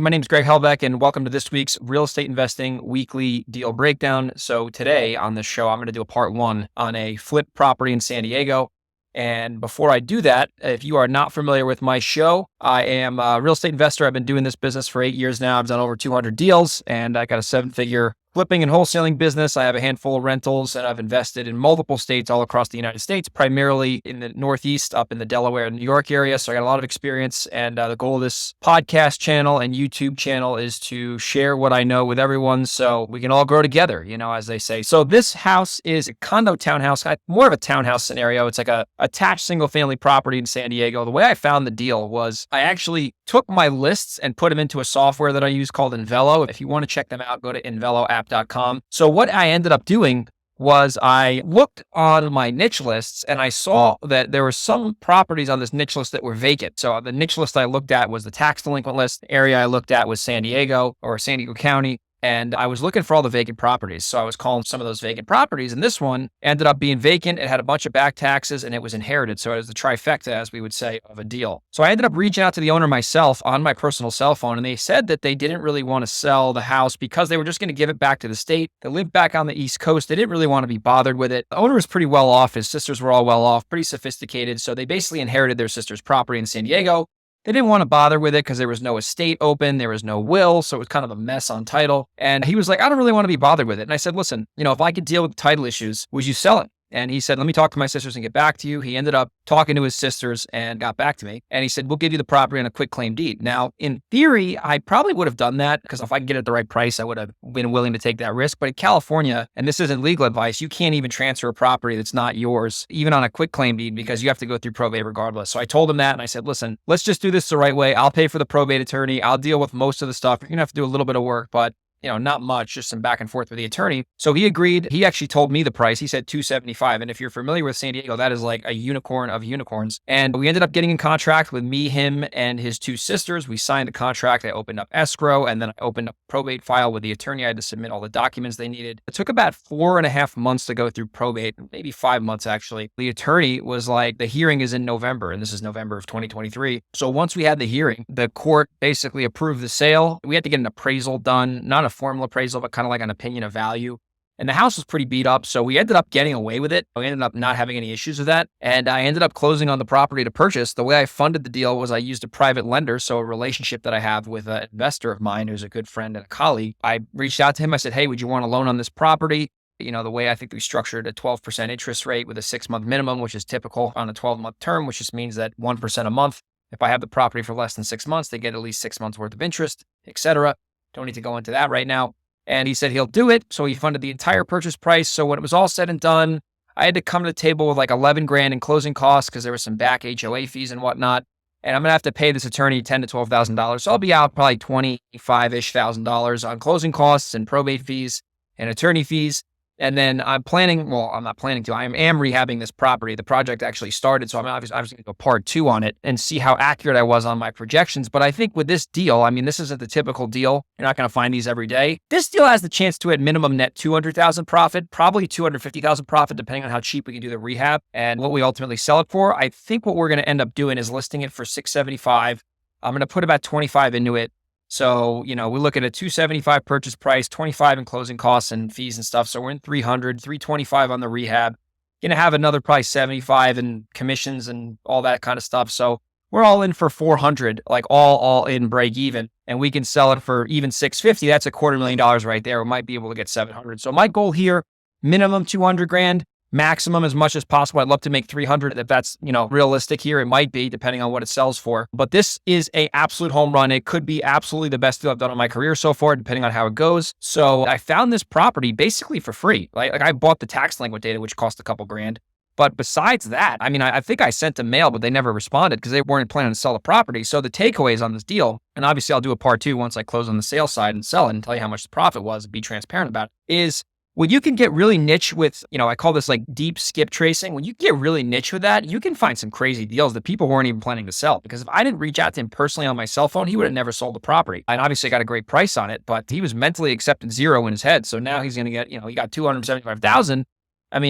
My name is Greg Helbeck, and welcome to this week's Real Estate Investing Weekly Deal Breakdown. So today on this show, I'm going to do a part one on a flip property in San Diego. And before I do that, if you are not familiar with my show, I am a real estate investor. I've been doing this business for 8 years now. I've done over 200 deals, and I got a 7-figure flipping and wholesaling business. I have a handful of rentals, and I've invested in multiple states all across the United States, primarily in the Northeast, up in the Delaware and New York area. So I got a lot of experience, and the goal of this podcast channel and YouTube channel is to share what I know with everyone so we can all grow together, as they say. So this house is a condo townhouse, more of a townhouse scenario. It's like a attached single family property in San Diego. The way I found the deal was I actually took my lists and put them into a software that I use called Envelo. If you want to check them out, go to enveloapp.com. So what I ended up doing was I looked on my niche lists and I saw that there were some properties on this niche list that were vacant. So the niche list I looked at was the tax delinquent list. The area I looked at was San Diego or San Diego County. And I was looking for all the vacant properties. So I was calling some of those vacant properties. And this one ended up being vacant. It had a bunch of back taxes and it was inherited. So it was the trifecta, as we would say, of a deal. So I ended up reaching out to the owner myself on my personal cell phone. And they said that they didn't really want to sell the house because they were just going to give it back to the state. They lived back on the East Coast. They didn't really want to be bothered with it. The owner was pretty well off. His sisters were all well off, pretty sophisticated. So they basically inherited their sister's property in San Diego. They didn't want to bother with it because there was no estate open. There was no will. So it was kind of a mess on title. And he was like, I don't really want to be bothered with it. And I said, listen, if I could deal with title issues, would you sell it? And he said, let me talk to my sisters and get back to you. He ended up talking to his sisters and got back to me. And he said, we'll give you the property on a quick claim deed. Now, in theory, I probably would have done that because if I could get it at the right price, I would have been willing to take that risk. But in California, and this isn't legal advice, you can't even transfer a property that's not yours, even on a quick claim deed, because you have to go through probate regardless. So I told him that and I said, listen, let's just do this the right way. I'll pay for the probate attorney. I'll deal with most of the stuff. You're going to have to do a little bit of work, but not much, just some back and forth with the attorney. So he agreed. He actually told me the price. He said $275. And if you're familiar with San Diego, that is like a unicorn of unicorns. And we ended up getting in contract with me, him, and his two sisters. We signed a contract. I opened up escrow, and then I opened up probate file with the attorney. I had to submit all the documents they needed. It took about 4.5 months to go through probate, maybe 5 months actually. The attorney was like, the hearing is in November, and this is November of 2023. So once we had the hearing, the court basically approved the sale. We had to get an appraisal done, not a formal appraisal, but kind of like an opinion of value. And the house was pretty beat up. So we ended up getting away with it. We ended up not having any issues with that. And I ended up closing on the property to purchase. The way I funded the deal was I used a private lender. So a relationship that I have with an investor of mine who's a good friend and a colleague. I reached out to him. I said, hey, would you want a loan on this property? The way I think we structured a 12% interest rate with a 6-month minimum, which is typical on a 12-month term, which just means that 1% a month. If I have the property for less than 6 months, they get at least 6 months worth of interest, etc. Don't need to go into that right now. And he said he'll do it. So he funded the entire purchase price. So when it was all said and done, I had to come to the table with like 11 grand in closing costs because there was some back HOA fees and whatnot. And I'm going to have to pay this attorney $10,000 to $12,000. So I'll be out probably $25,000-ish on closing costs and probate fees and attorney fees. And then I'm not planning to, I am rehabbing this property. The project actually started, so I'm obviously going to go part 2 on it and see how accurate I was on my projections. But I think with this deal, this isn't the typical deal. You're not going to find these every day. This deal has the chance to at minimum net $200,000 profit, probably $250,000 profit, depending on how cheap we can do the rehab and what we ultimately sell it for. I think what we're going to end up doing is listing it for $675,000. I'm going to put about $25,000 into it. So, we look at a $275,000 purchase price, $25,000 in closing costs and fees and stuff. So we're in $300,000, $325,000 on the rehab. Going to have another probably $75,000 in commissions and all that kind of stuff. So we're all in for $400,000, like all in break even. And we can sell it for even $650,000. That's $250,000 right there. We might be able to get $700,000. So my goal here, minimum $200,000. Maximum as much as possible. I'd love to make 300 if that's, realistic here. It might be depending on what it sells for, but this is a absolute home run. It could be absolutely the best deal I've done in my career so far, depending on how it goes. So I found this property basically for free. Like I bought the tax delinquent data, which cost a couple grand. But besides that, I think I sent a mail, but they never responded because they weren't planning to sell the property. So the takeaways on this deal, and obviously I'll do a part 2 once I close on the sales side and sell it and tell you how much the profit was and be transparent about it, is when you can get really niche with, I call this like deep skip tracing. When you get really niche with that, you can find some crazy deals that people weren't even planning to sell. Because if I didn't reach out to him personally on my cell phone, he would have never sold the property. And obviously I got a great price on it, but he was mentally accepted 0 in his head. So now he's going to get, he got $275,000.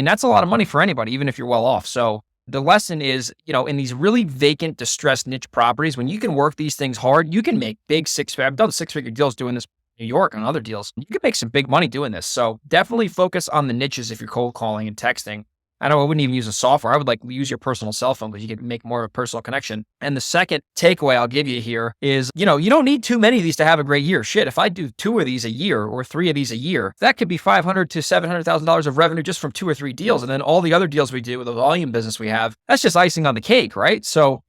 That's a lot of money for anybody, even if you're well off. So the lesson is, in these really vacant, distressed niche properties, when you can work these things hard, you can make big I've done 6-figure deals doing this in New York and other deals. You can make some big money doing this. So definitely focus on the niches if you're cold calling and texting. I wouldn't even use a software. I would use your personal cell phone because you can make more of a personal connection. And the second takeaway I'll give you here is, you don't need too many of these to have a great year. Shit, if I do 2 of these a year or 3 of these a year, that could be $500,000 to $700,000 of revenue just from 2 or 3 deals. And then all the other deals we do with the volume business we have, that's just icing on the cake, right? So,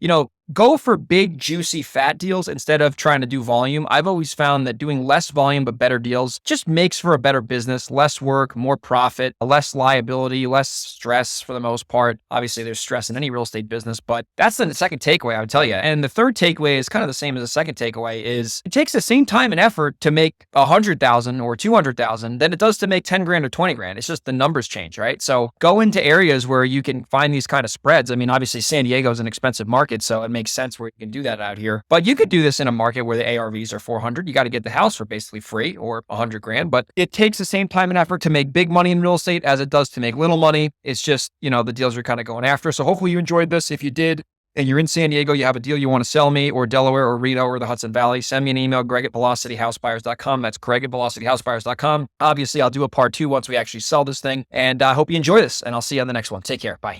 go for big, juicy, fat deals instead of trying to do volume. I've always found that doing less volume but better deals just makes for a better business, less work, more profit, less liability, less stress for the most part. Obviously, there's stress in any real estate business, but that's the second takeaway I would tell you. And the third takeaway is kind of the same as the second takeaway is it takes the same time and effort to make 100,000 or 200,000 than it does to make 10 grand or 20 grand. It's just the numbers change, right? So go into areas where you can find these kind of spreads. I mean, obviously San Diego is an expensive market, so it makes sense where you can do that out here. But you could do this in a market where the ARVs are 400. You got to get the house for basically free or 100 grand. But it takes the same time and effort to make big money in real estate as it does to make little money. It's just, the deals you're kind of going after. So hopefully you enjoyed this. If you did, and you're in San Diego, you have a deal you want to sell me, or Delaware or Reno or the Hudson Valley, send me an email, greg@velocityhousebuyers.com. That's greg@velocityhousebuyers.com. Obviously, I'll do a part 2 once we actually sell this thing. And I hope you enjoy this, and I'll see you on the next one. Take care. Bye.